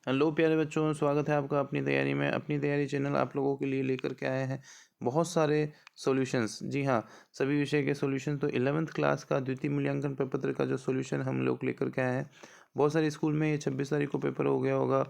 Hello प्यारे बच्चों, स्वागत है आपका अपनी तैयारी में। अपनी तैयारी चैनल आप लोगों के लिए लेकर के आए हैं बहुत सारे सॉल्यूशंस। जी हाँ, सभी विषय के सॉल्यूशन। तो 11th क्लास का द्वितीय मूल्यांकन प्रपत्र का जो सॉल्यूशन हम लोग लेकर के आए हैं, बहुत सारे स्कूल में ये 26 तारीख को पेपर हो गया होगा,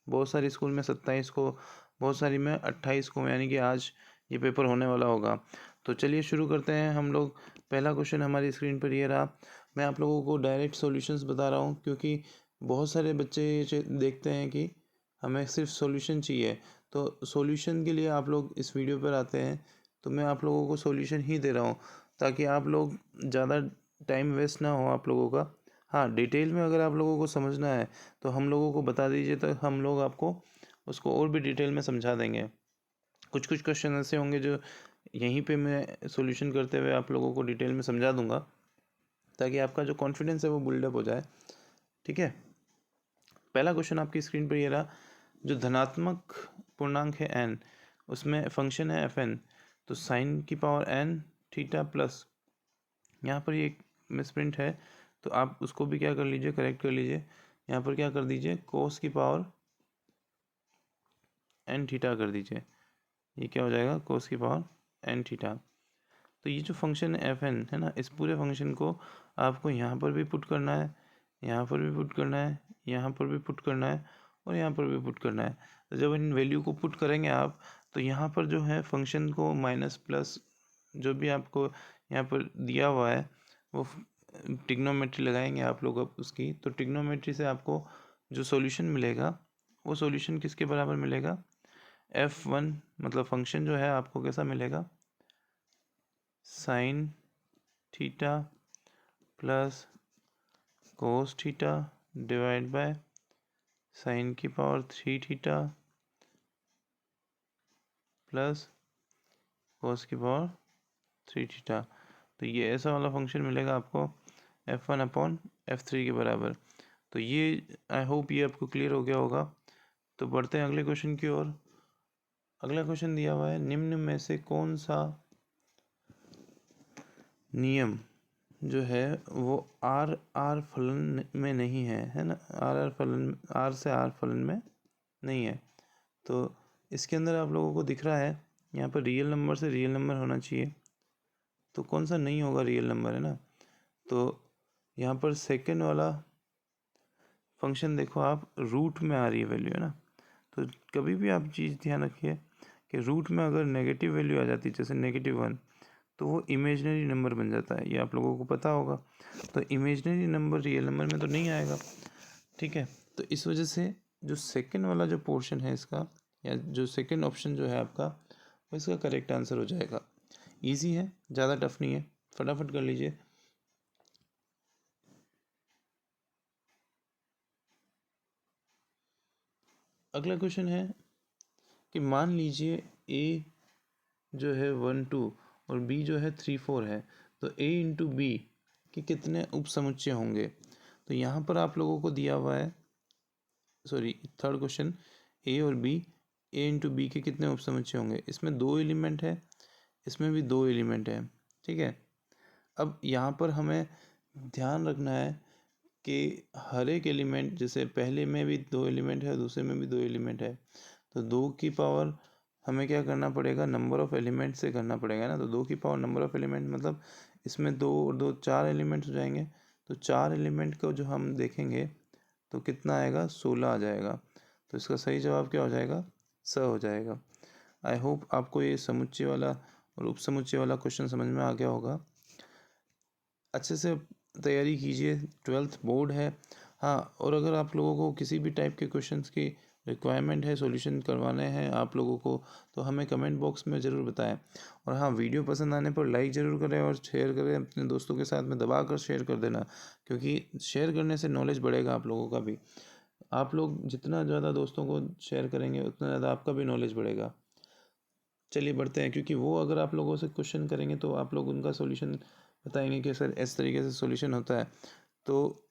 बहुत सारे स्कूल में 27 को, बहुत सारी में 28 को, यानी कि आज ये पेपर होने वाला होगा। तो चलिए शुरू करते हैं हम लोग। पहला क्वेश्चन हमारी स्क्रीन पर ये रहा। मैं आप लोगों को डायरेक्ट सॉल्यूशंस बता रहा हूँ, क्योंकि बहुत सारे बच्चे देखते हैं कि हमें सिर्फ सॉल्यूशन चाहिए, तो सॉल्यूशन के लिए आप लोग इस वीडियो पर आते हैं। तो मैं आप लोगों को सॉल्यूशन ही दे रहा हूँ, ताकि आप लोग ज़्यादा टाइम वेस्ट ना हो आप लोगों का। हाँ, डिटेल में अगर आप लोगों को समझना है तो हम लोगों को बता दीजिए, तो हम लोग आपको उसको और भी डिटेल में समझा देंगे। कुछ कुछ क्वेश्चन ऐसे होंगे जो यहीं पे मैं सॉल्यूशन करते हुए आप लोगों को डिटेल में समझा दूंगा, ताकि आपका जो कॉन्फिडेंस है वो बिल्डअप हो जाए। ठीक है, पहला क्वेश्चन आपकी स्क्रीन पर ये रहा। जो धनात्मक पूर्णांक है n, उसमें फंक्शन है fn। तो साइन की पावर n थीटा प्लस, यहाँ पर ये मिसप्रिंट है, तो आप उसको भी क्या कर लीजिए, करेक्ट कर लीजिए। यहाँ पर क्या कर दीजिए, कोस की पावर n थीटा कर दीजिए। ये क्या हो जाएगा, कोस की पावर n थीटा। तो ये जो फंक्शन है fn है ना, इस पूरे फंक्शन को आपको यहाँ पर भी पुट करना है, यहाँ पर भी पुट करना है, यहाँ पर भी पुट करना है, और यहाँ पर भी पुट करना है। तो जब इन वैल्यू को पुट करेंगे आप, तो यहाँ पर जो है फंक्शन को माइनस प्लस जो भी आपको यहाँ पर दिया हुआ है, वो टिग्नोमेट्री लगाएंगे आप लोग अब उसकी। तो टिग्नोमेट्री से आपको जो सॉल्यूशन मिलेगा, वो सॉल्यूशन किसके बराबर मिलेगा, f1, मतलब फंक्शन जो है आपको कैसा मिलेगा, sine theta plus cos theta divide by sine की पावर 3 थीटा प्लस कोस की पावर 3 थीटा। तो ये ऐसा वाला फंक्शन मिलेगा आपको f1 अपॉन f3 के बराबर। तो ये आई होप ये आपको क्लियर हो गया होगा। तो बढ़ते हैं अगले क्वेश्चन की ओर। अगला क्वेश्चन दिया हुआ है, निम्न में से कौन सा नियम जो है वो आर आर फलन में नहीं है, है ना, आर आर फलन, आर से आर फलन में नहीं है। तो इसके अंदर आप लोगों को दिख रहा है यहाँ पर रियल नंबर से रियल नंबर होना चाहिए, तो कौन सा नहीं होगा, रियल नंबर है ना। तो यहाँ पर सेकंड वाला फंक्शन देखो आप, रूट में आ रही है वैल्यू, है ना। तो कभी भी आप चीज़ ध्यान रखिए कि रूट में अगर नेगेटिव वैल्यू आ जाती है, जैसे -1, तो वो इमेजनरी नंबर बन जाता है, ये आप लोगों को पता होगा। तो इमेजनरी नंबर रियल नंबर में तो नहीं आएगा, ठीक है। तो इस वजह से जो सेकंड वाला जो पोर्शन है इसका, या जो सेकंड ऑप्शन जो है आपका, वो इसका करेक्ट आंसर हो जाएगा। इजी है, ज़्यादा टफ नहीं है, फटाफट कर लीजिए। अगला क्वेश्चन है कि मान लीजिए ए जो है 1 2 और बी जो है 3 4 है, तो ए इंटू बी के कितने उपसमुच्चय होंगे। तो यहाँ पर आप लोगों को दिया हुआ है, सॉरी थर्ड क्वेश्चन, ए और बी, ए इंटू बी के कितने उपसमुच्चय होंगे। इसमें 2 एलिमेंट है, इसमें भी 2 एलिमेंट है, ठीक है। अब यहाँ पर हमें ध्यान रखना है कि हर एक एलिमेंट, जैसे पहले में भी 2 एलिमेंट है, दूसरे में भी 2 एलिमेंट है, तो 2 की पावर हमें क्या करना पड़ेगा, नंबर ऑफ़ एलिमेंट से करना पड़ेगा ना। तो 2 की पावर नंबर ऑफ़ एलिमेंट, मतलब इसमें 2 और 2 4 एलिमेंट्स हो जाएंगे। तो 4 एलिमेंट को जो हम देखेंगे तो कितना आएगा, 16 आ जाएगा। तो इसका सही जवाब क्या हो जाएगा, स हो जाएगा। आई होप आपको ये समुच्चय वाला और उपसमुच्चय वाला क्वेश्चन समझ में आ गया होगा। अच्छे से तैयारी कीजिए, 12th बोर्ड है। हाँ, और अगर आप लोगों को किसी भी टाइप के क्वेश्चंस की रिक्वायरमेंट है, सॉल्यूशन करवाने हैं आप लोगों को, तो हमें कमेंट बॉक्स में ज़रूर बताएं। और हाँ, वीडियो पसंद आने पर लाइक ज़रूर करें और शेयर करें अपने दोस्तों के साथ में, दबा कर शेयर कर देना, क्योंकि शेयर करने से नॉलेज बढ़ेगा आप लोगों का भी। आप लोग जितना ज़्यादा दोस्तों को शेयर करेंगे, उतना ज़्यादा आपका भी नॉलेज बढ़ेगा। चलिए बढ़ते हैं, क्योंकि वो अगर आप लोगों से क्वेश्चन करेंगे तो आप लोग उनका सॉल्यूशन बताएंगे कि सर इस तरीके से सॉल्यूशन होता है, तो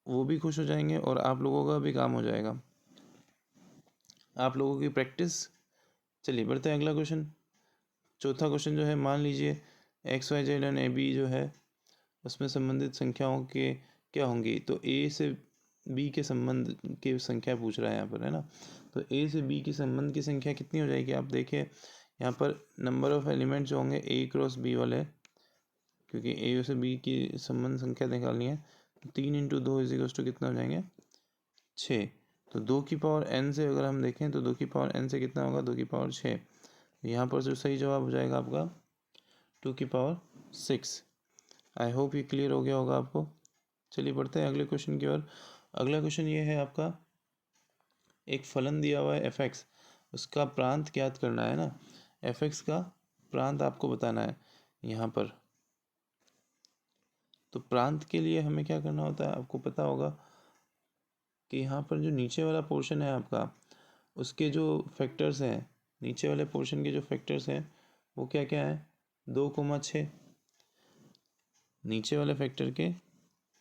वो भी खुश हो जाएंगे और आप लोगों का भी काम हो जाएगा, आप लोगों की प्रैक्टिस। चलिए बढ़ते हैं अगला क्वेश्चन। चौथा क्वेश्चन जो है, मान लीजिए XYZ एंड AB जो है, उसमें संबंधित संख्याओं के क्या होंगी। तो ए से बी के संबंध की संख्या पूछ रहा है यहाँ पर, है ना। तो ए से बी की संबंध की संख्या कितनी हो जाएगी, आप देखिए यहाँ पर नंबर ऑफ एलिमेंट्स जो होंगे ए क्रॉस बी वाले, क्योंकि ए से बी की संबंध संख्या निकालनी है, तो 3 × 2 कितना हो जाएंगे 6। तो 2 की पावर n से अगर हम देखें तो 2 की पावर n से कितना होगा 2 की पावर 6। यहाँ पर जो सही जवाब हो जाएगा आपका 2 की पावर 6। आई होप ये क्लियर हो गया होगा आपको। चलिए बढ़ते हैं अगले क्वेश्चन की ओर। अगला क्वेश्चन ये है आपका, एक फलन दिया हुआ है f(x), उसका प्रांत ज्ञात करना है ना। f(x) का प्रांत आपको बताना है यहाँ पर। तो प्रांत के लिए हमें क्या करना होता है, आपको पता होगा कि यहाँ पर जो नीचे वाला पोर्शन है आपका, उसके जो फैक्टर्स हैं, नीचे वाले पोर्शन के जो फैक्टर्स हैं वो क्या क्या है, 2, 6। नीचे वाले फैक्टर के,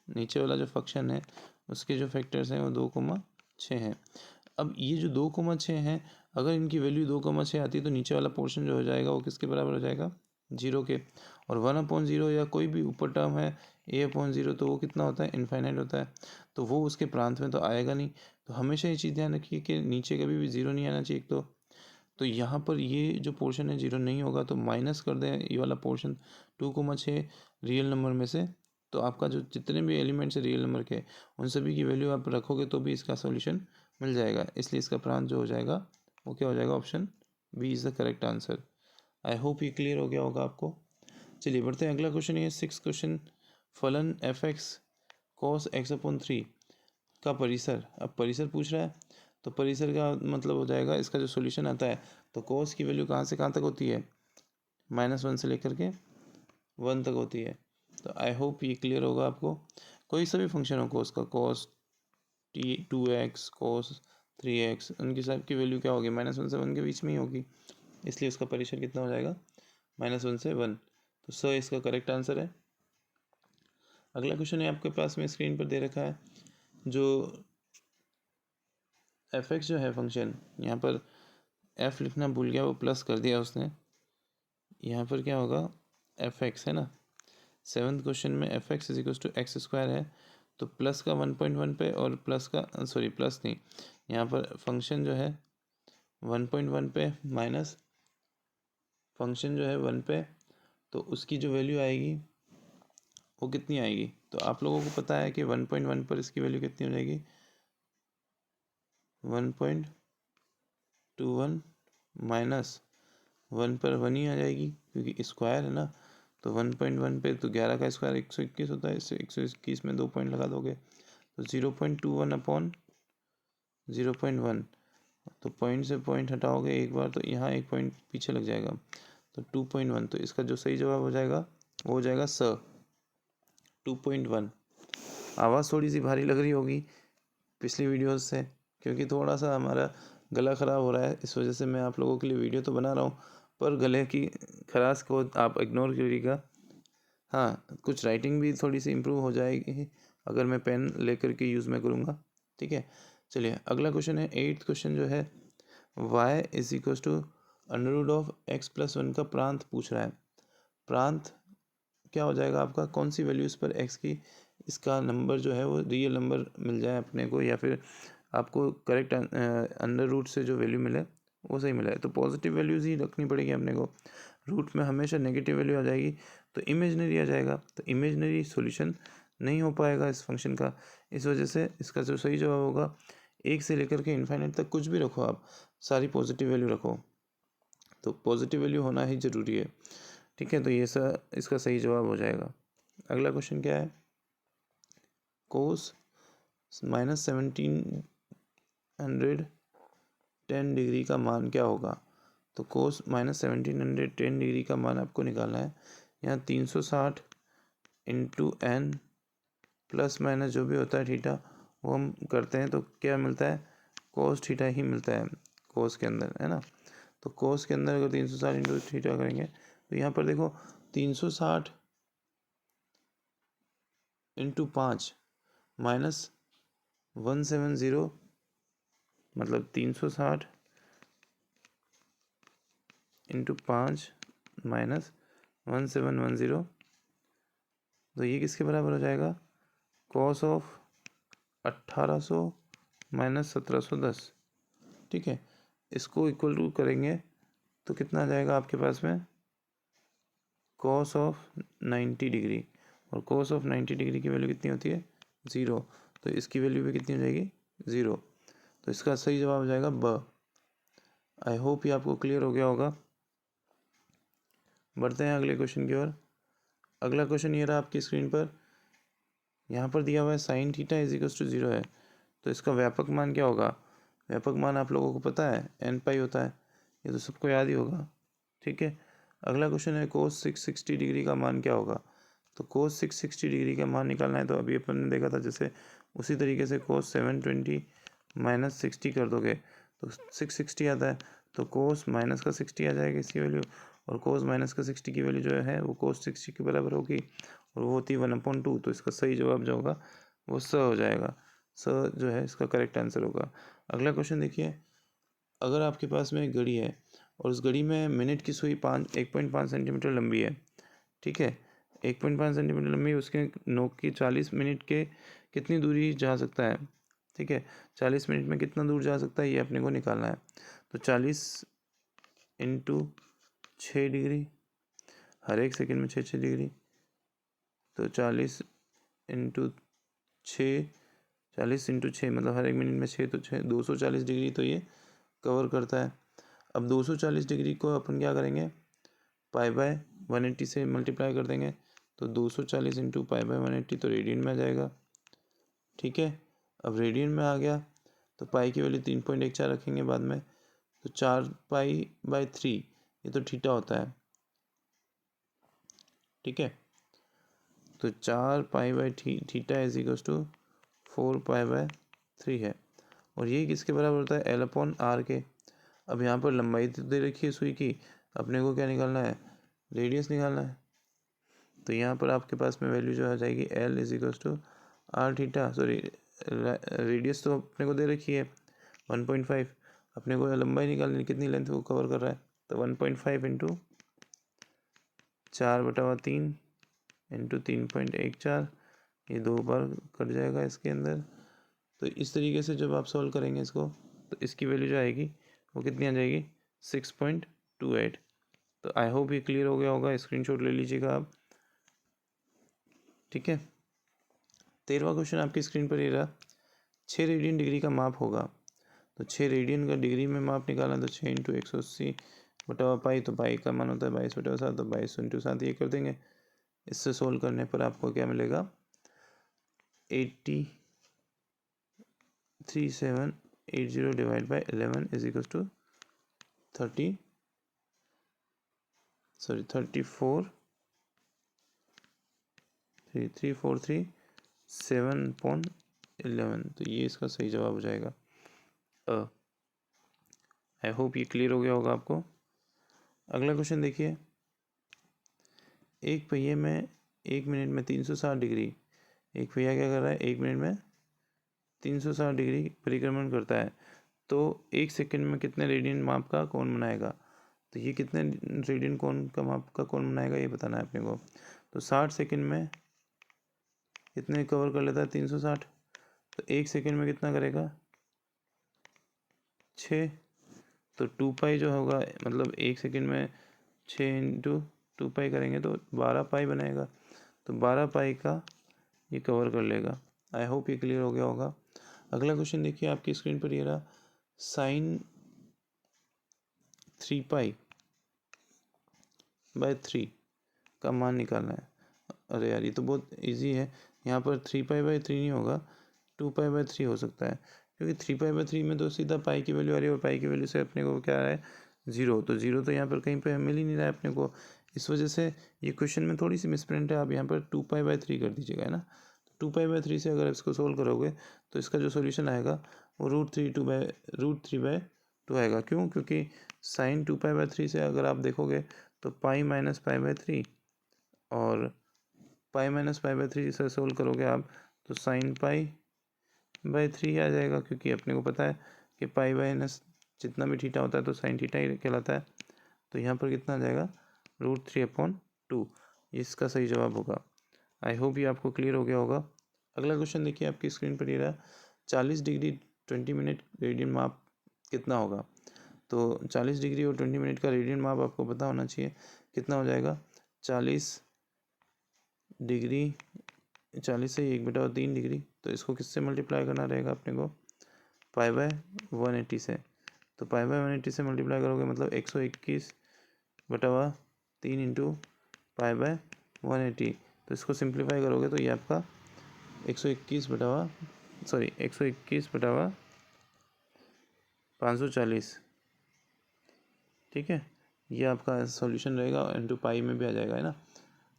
नीचे वाला जो फंक्शन है उसके जो फैक्टर्स हैं वो 2, 6 हैं। अब ये जो 2, 6 हैं, अगर इनकी वैल्यू 2, 6 आती है तो नीचे वाला पोर्शन जो हो जाएगा वो किसके बराबर हो जाएगा, 0 के। और 1/0 या कोई भी ऊपर टर्म है a/0, तो वो कितना होता है, इनफाइनाइट होता है, तो वो उसके प्रांत में तो आएगा नहीं। तो हमेशा ये चीज़ ध्यान रखिए कि नीचे कभी भी 0 नहीं आना चाहिए। तो यहाँ पर ये जो पोर्शन है 0 नहीं होगा, तो माइनस कर दें ये वाला पोर्शन 2, 6 रियल नंबर में से। तो आपका जो जितने भी एलिमेंट्स है रियल नंबर के, उन सभी की वैल्यू आप रखोगे तो भी इसका सॉल्यूशन मिल जाएगा। इसलिए इसका प्रांत जो हो जाएगा वो क्या हो जाएगा, option B is the correct answer. I hope ये क्लियर हो गया होगा आपको। चलिए बढ़ते हैं अगला क्वेश्चन, ये 6 क्वेश्चन, फलन f(x) cos x/3 का परिसर। अब परिसर पूछ रहा है, तो परिसर का मतलब हो जाएगा, इसका जो सॉल्यूशन आता है, तो कोस की वैल्यू कहाँ से कहाँ तक होती है, -1 से लेकर के 1 तक होती है। तो आई होप ये क्लियर होगा आपको। कोई सा भी फंक्शन हो कोस का, कोस 2x, कोस 3x, उनकी सब की वैल्यू क्या होगी, -1 से 1 के बीच में ही होगी। इसलिए उसका परिसर कितना हो जाएगा, -1 से 1। तो स इसका करेक्ट आंसर है। अगला क्वेश्चन है आपके पास में स्क्रीन पर दे रखा है, जो f(x) जो है फंक्शन, यहाँ पर f लिखना भूल गया, वो प्लस कर दिया उसने। यहाँ पर क्या होगा, f(x) है ना। 7th क्वेश्चन में f(x) = x² है, तो प्लस का 1.1 पे और प्लस का सॉरी प्लस नहीं, यहाँ पर फंक्शन जो है 1.1 पे माइनस फंक्शन जो है 1 पे, तो उसकी जो वैल्यू आएगी वो कितनी आएगी। तो आप लोगों को पता है कि 1.1 पर इसकी वैल्यू कितनी हो जाएगी, 1.21 माइनस 1 पर 1 ही आ जाएगी, क्योंकि स्क्वायर है ना। तो 1.1 पे तो 11 का स्क्वायर 121 होता है, इससे 121 में 2 पॉइंट लगा दोगे तो 0.21 अपॉन 0.1। तो पॉइंट से पॉइंट हटाओगे एक बार, तो यहाँ एक पॉइंट पीछे लग जाएगा, तो 2.1। तो इसका जो सही जवाब हो जाएगा वो हो जाएगा 2.1। आवाज़ थोड़ी सी भारी लग रही होगी पिछली वीडियोस से, क्योंकि थोड़ा सा हमारा गला ख़राब हो रहा है, इस वजह से मैं आप लोगों के लिए वीडियो तो बना रहा हूँ, पर गले की खराश को आप इग्नोर करिएगा। हाँ, कुछ राइटिंग भी थोड़ी सी इम्प्रूव हो जाएगी अगर मैं पेन लेकर के यूज़ में करूँगा, ठीक है। चलिए अगला क्वेश्चन है 8th क्वेश्चन जो है, y = √(x+1) का प्रांत पूछ रहा है। प्रांत क्या हो जाएगा आपका, कौन सी वैल्यूज़ पर x की इसका नंबर जो है वो रियल नंबर मिल जाए अपने को, या फिर आपको करेक्ट अंडर रूट से जो वैल्यू मिले वो सही मिला है। तो पॉजिटिव वैल्यूज़ ही रखनी पड़ेगी अपने को। रूट में हमेशा नेगेटिव वैल्यू आ जाएगी तो इमेजनरी आ जाएगा, तो इमेजनरी सॉल्यूशन नहीं हो पाएगा इस फंक्शन का। इस वजह से इसका जो सही जवाब होगा, 1 से लेकर के इन्फाइनाइट तक कुछ भी रखो आप, सारी पॉजिटिव वैल्यू रखो, तो पॉजिटिव वैल्यू होना ही ज़रूरी है, ठीक है। तो ये इसका सही जवाब हो जाएगा। अगला क्वेश्चन क्या है, कोस -1710 डिग्री का मान क्या होगा। तो कोस -1710 डिग्री का मान आपको निकालना है। यहाँ 360 इंटू n प्लस माइनस जो भी होता है थीटा, वो हम करते हैं तो क्या मिलता है, कोस थीटा ही मिलता है कोस के अंदर, है ना। तो कोस के अंदर अगर 360 इंटू थीटा करेंगे तो यहाँ पर देखो 360 इंटू 5 माइनस 170, मतलब 360 इंटू 5 माइनस 1710, तो ये किसके बराबर हो जाएगा, कॉस ऑफ 1800 माइनस 1710, ठीक है। इसको इक्वल टू करेंगे तो कितना आ जाएगा आपके पास में, cos ऑफ 90 डिग्री, और cos ऑफ 90 डिग्री की वैल्यू कितनी होती है, 0, तो इसकी वैल्यू भी कितनी हो जाएगी, 0, तो इसका सही जवाब हो जाएगा ब। आई होप ये आपको क्लियर हो गया होगा। बढ़ते हैं अगले क्वेश्चन की ओर। अगला क्वेश्चन ये रहा आपकी स्क्रीन पर। यहाँ पर दिया हुआ है sine theta is equal to 0 है, तो इसका व्यापक मान क्या होगा। व्यापक मान आप लोगों को पता है n पाई होता है, ये तो सबको याद ही होगा, ठीक है। अगला क्वेश्चन है कोस 660 डिग्री का मान क्या होगा। तो कोस 660 डिग्री का मान निकालना है, तो अभी अपन ने देखा था जैसे उसी तरीके से कोस 720 माइनस 60 कर दोगे तो 660 आता है, तो कोस माइनस का 60 आ जाएगा इसकी वैल्यू, और कोस माइनस का 60 की वैल्यू जो है वो कोस 60 के बराबर होगी, और वो होती है 1/2, तो इसका सही जवाब जो होगा वो स हो जाएगा। स जो है इसका करेक्ट आंसर होगा। अगला क्वेश्चन देखिए, अगर आपके पास में एक घड़ी है और उस घड़ी में मिनट की सुई 1.5 सेंटीमीटर लंबी है, ठीक है, 1.5 सेंटीमीटर लंबी, उसके नोक की 40 मिनट के कितनी दूरी जा सकता है, ठीक है, 40 मिनट में कितना दूर जा सकता है ये अपने को निकालना है। तो 40 इंटू 6 डिग्री, हर एक सेकंड में 6 डिग्री, तो 40 इंटू 6, 40 इंटू 6 मतलब हर एक मिनट में 6, तो 6 240 डिग्री तो ये कवर करता है। अब 240 डिग्री को अपन क्या करेंगे, पाई बाय 180 से मल्टीप्लाई कर देंगे, तो 240 इंटू पाई बाय 180 तो रेडियन में आ जाएगा, ठीक है। अब रेडियन में आ गया तो पाई की वैल्यू 3.14 रखेंगे बाद में, तो 4 पाई/3 ये तो थीटा होता है, ठीक है। तो 4 पाई/थीटा इज इक्वल टू 4 पाई/3 है, और ये किसके बराबर होता है, L/R के। अब यहाँ पर लंबाई तो दे रखी है सुई की, अपने को क्या निकालना है, रेडियस निकालना है। तो यहाँ पर आपके पास में वैल्यू जो आ जाएगी L is equal to R theta, sorry radius तो अपने को दे रखी है 1.5, अपने को लंबाई निकालनी, कितनी लेंथ वो कवर कर रहा है, तो 1.5 इंटू 4/3 इंटू 3.14, ये 2 बार कट जाएगा इसके अंदर। तो इस तरीके से जब आप सॉल्व करेंगे इसको, तो इसकी वैल्यू जो आएगी वो कितनी आ जाएगी, 6.28। तो आई होप ये क्लियर हो गया होगा, स्क्रीनशॉट ले लीजिएगा आप, ठीक है। 13वां क्वेश्चन आपकी स्क्रीन पर ये रहा, 6 रेडियन डिग्री का माप होगा, तो 6 रेडियन का डिग्री में माप निकालना, तो 6 इंटू 180/पाई, तो पाई का मान होता है 22/7, तो 22 इंटू 7 ये कर देंगे। इससे सोल्व करने पर आपको क्या मिलेगा, 83,780 divide by 11 is equal to 34,347/11, तो ये इसका सही जवाब हो जाएगा आई होप ये क्लियर हो गया होगा आपको। अगला क्वेश्चन देखिए, एक पहिए में 1 मिनट में 360 डिग्री, एक पहिया क्या कर रहा है, 1 मिनट में 360 डिग्री परिक्रमण करता है, तो 1 सेकंड में कितने रेडियन माप का कोण बनाएगा। तो ये कितने रेडियन कोण का माप का कोण बनाएगा ये बताना है अपने को। तो 60 सेकंड में कितने कवर कर लेता है, 360, तो 1 सेकंड में कितना करेगा, 6, तो 2 पाई जो होगा, मतलब 1 सेकंड में 6 इंटू 2 पाई करेंगे तो 12 पाई बनाएगा, तो 12 पाई का ये कवर कर लेगा। आई होप ये क्लियर हो गया होगा। अगला क्वेश्चन देखिए आपकी स्क्रीन पर ये रहा, साइन 3 पाई/3 का मान निकालना है। अरे यार ये तो बहुत इजी है, यहाँ पर 3 पाई/3 नहीं होगा, 2 पाई/3 हो सकता है, क्योंकि 3 पाई/3 में तो सीधा पाई की वैल्यू आ रही है, और पाई की वैल्यू से अपने को क्या आ रहा है, 0, तो 0 तो यहाँ पर कहीं पे मिल ही नहीं रहा है अपने को, इस वजह से ये क्वेश्चन में थोड़ी सी मिसप्रिंट है। आप यहाँ पर 2 पाई/3 कर दीजिएगा, है ना। 2 पाई/3 से अगर इसको सोल्व करोगे तो इसका जो सोल्यूशन आएगा वो √3/2 आएगा। क्यों, क्योंकि साइन 2 पाई/3 से अगर आप देखोगे तो पाई माइनस पाई/3, और पाई-पाई/3 से सोल्व करोगे आप तो साइन पाई/3 आ जाएगा, क्योंकि अपने को पता है कि पाई माइनस जितना भी थीटा होता है तो साइन थीटा ही कहलाता है। तो यहाँ पर कितना आ जाएगा, √3/2, इसका सही जवाब होगा। आई होप ये आपको क्लियर हो गया होगा। अगला क्वेश्चन देखिए आपकी स्क्रीन पर ये रहा, 40 डिग्री 20 मिनट रेडियन माप कितना होगा। तो 40 डिग्री और 20 मिनट का रेडियन माप आपको पता होना चाहिए, कितना हो जाएगा 40 डिग्री 40 से 1/3 डिग्री, तो इसको किससे मल्टीप्लाई करना रहेगा अपने को, π/180 से। तो π/180 से मल्टीप्लाई करोगे मतलब 121/3 इंटू π/180। तो इसको सिंप्लीफाई करोगे तो ये आपका 121/540, ठीक है। ये आपका सॉल्यूशन रहेगा, इनटू पाई में भी आ जाएगा, है ना।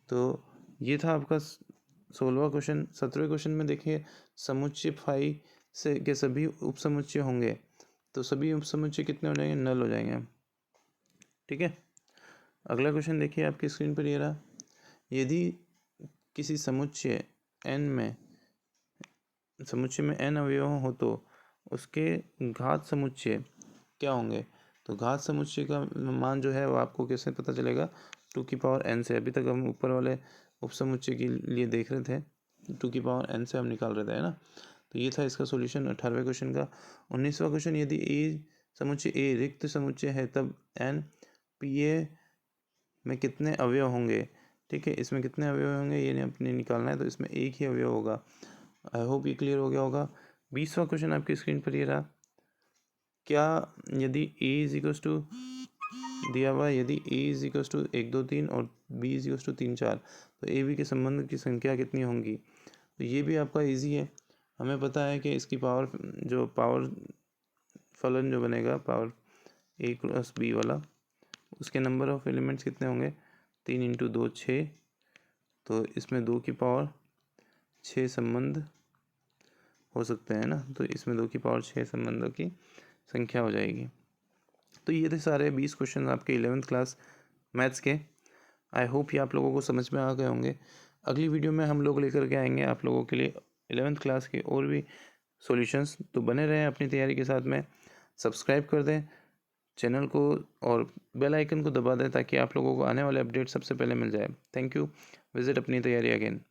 तो ये था आपका 16वां क्वेश्चन। 17वें क्वेश्चन में देखिए, समुच्चय फाई से के सभी उपसमुच्चय होंगे, तो सभी उपसमुच्चय कितने हो जाएंगे, नल हो जाएंगे, ठीक है। अगला क्वेश्चन देखिए आपकी स्क्रीन पर ये रहा, यदि किसी समुच्चय n अवयव हो तो उसके घात समुच्चय क्या होंगे। तो घात समुच्चय का मान जो है वो आपको कैसे पता चलेगा, 2n से। अभी तक हम ऊपर वाले उपसमुच्चय के लिए देख रहे थे, 2n से हम निकाल रहे थे, है ना। तो ये था इसका सॉल्यूशन 18वें क्वेश्चन का। 19वां क्वेश्चन, यदि ए समुच्चय ए रिक्त समुच्चय है तब n Pa में कितने अवयव होंगे, ठीक है। इसमें कितने अवयव होंगे ये अपने निकालना है, तो इसमें एक ही अवयव होगा। आई होप ये क्लियर हो गया होगा। 20वां क्वेश्चन आपकी स्क्रीन पर ये रहा, क्या यदि a इज टू दिया हुआ, यदि a इज टू 1 2 3 और b इज टू 3 4, तो ए बी के संबंध की संख्या कितनी होंगी। तो ये भी आपका इजी है, हमें पता है कि इसकी पावर फलन जो बनेगा, पावर a + b वाला, उसके नंबर ऑफ एलिमेंट्स कितने होंगे, 3 × 2 6। तो इसमें 2 की पावर 6 संबंध हो सकते हैं ना, तो इसमें 2 की पावर 6 संबंधों की संख्या हो जाएगी। तो ये थे सारे 20 क्वेश्चन आपके 11th क्लास मैथ्स के। आई होप ये आप लोगों को समझ में आ गए होंगे। अगली वीडियो में हम लोग लेकर के आएंगे आप लोगों के लिए 11th क्लास के और भी सॉल्यूशंस। तो बने रहें अपनी तैयारी के साथ में, सब्सक्राइब कर दें चैनल को और बेल आइकन को दबा दें ताकि आप लोगों को आने वाले अपडेट सबसे पहले मिल जाए। Thank you. विजिट अपनी तैयारी अगेन।